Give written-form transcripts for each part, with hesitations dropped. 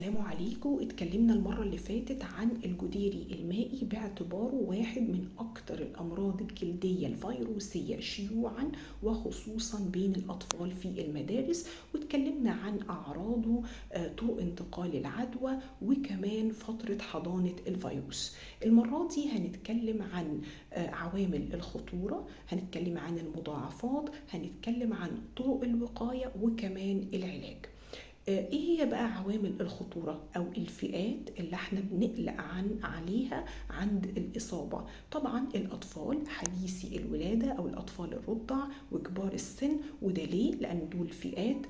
السلام عليكم. اتكلمنا المرة اللي فاتت عن الجدري المائي باعتباره واحد من أكتر الأمراض الجلدية الفيروسية شيوعا وخصوصا بين الأطفال في المدارس، واتكلمنا عن أعراضه، طرق انتقال العدوى، وكمان فترة حضانة الفيروس. المرة دي هنتكلم عن عوامل الخطورة، هنتكلم عن المضاعفات، هنتكلم عن طرق الوقاية وكمان العلاج. ايه هي بقى عوامل الخطورة او الفئات اللي احنا بنقلق عليها عند الاصابة؟ طبعا الاطفال حديثي الولادة او الاطفال الرضع وكبار السن، وده ليه؟ لان دول فئات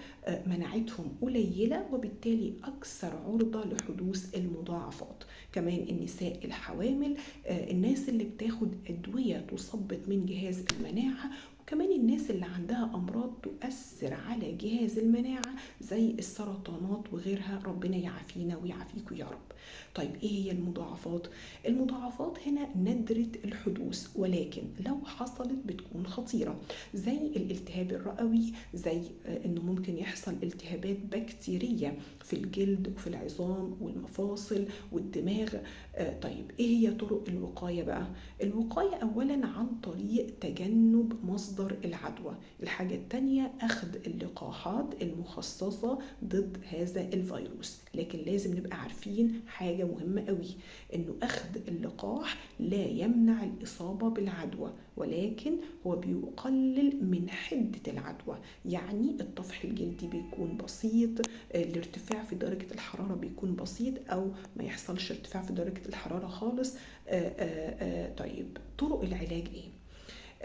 مناعتهم قليلة وبالتالي اكثر عرضة لحدوث المضاعفات. كمان النساء الحوامل، الناس اللي بتاخد ادوية تثبط من جهاز المناعة، وكمان الناس اللي عندها أمراض تؤثر على جهاز المناعة زي السرطانات وغيرها، ربنا يعافينا ويعافيكم يا رب. طيب ايه هي المضاعفات؟ المضاعفات هنا ندرة الحدوث، ولكن لو حصلت بتكون خطيرة، زي الالتهاب الرئوي، زي انه ممكن يحصل التهابات بكتيرية في الجلد وفي العظام والمفاصل والدماغ. طيب ايه هي طرق الوقاية بقى؟ الوقاية اولا عن طريق تجنب مصدر العدوى. الحاجة التانية اخذ اللقاحات المخصصة ضد هذا الفيروس، لكن لازم نبقى عارفين حاجة مهمة قوي، انه اخذ اللقاح لا يمنع الاصابة بالعدوى، ولكن هو بيقلل من حدة العدوى. يعني الطفح الجلدي بيكون بسيط، الارتفاع في درجة الحرارة بيكون بسيط او ما يحصلش ارتفاع في درجة الحرارة خالص. طيب طرق العلاج ايه؟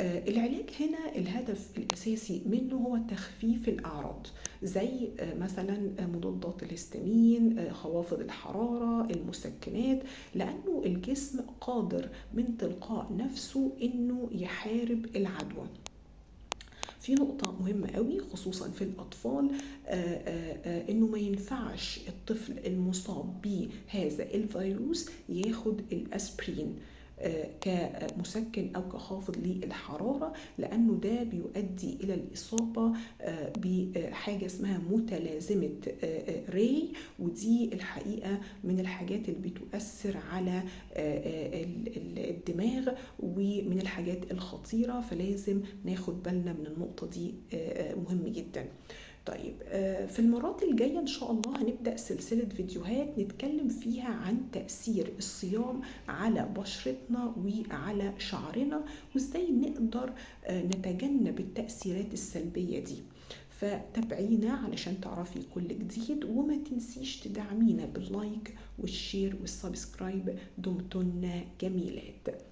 العلاج هنا الهدف الأساسي منه هو تخفيف الأعراض، زي مثلا مضادات الهستامين، خوافض الحرارة، المسكنات، لأنه الجسم قادر من تلقاء نفسه إنه يحارب العدوى. في نقطة مهمة قوي خصوصا في الأطفال، إنه ما ينفعش الطفل المصاب بهذا الفيروس ياخد الأسبرين كمسكن أو كخافض للحرارة، لأنه ده بيؤدي إلى الإصابة بحاجة اسمها متلازمة ري، ودي الحقيقة من الحاجات اللي بتؤثر على الدماغ ومن الحاجات الخطيرة، فلازم ناخد بالنا من النقطة دي، مهم جدا. طيب في المرات الجاية إن شاء الله هنبدأ سلسلة فيديوهات نتكلم فيها عن تأثير الصيام على بشرتنا وعلى شعرنا، وإزاي نقدر نتجنب التأثيرات السلبية دي. فتابعينا علشان تعرفي كل جديد، وما تنسيش تدعمينا باللايك والشير والسبسكرايب. دمتن جميلات.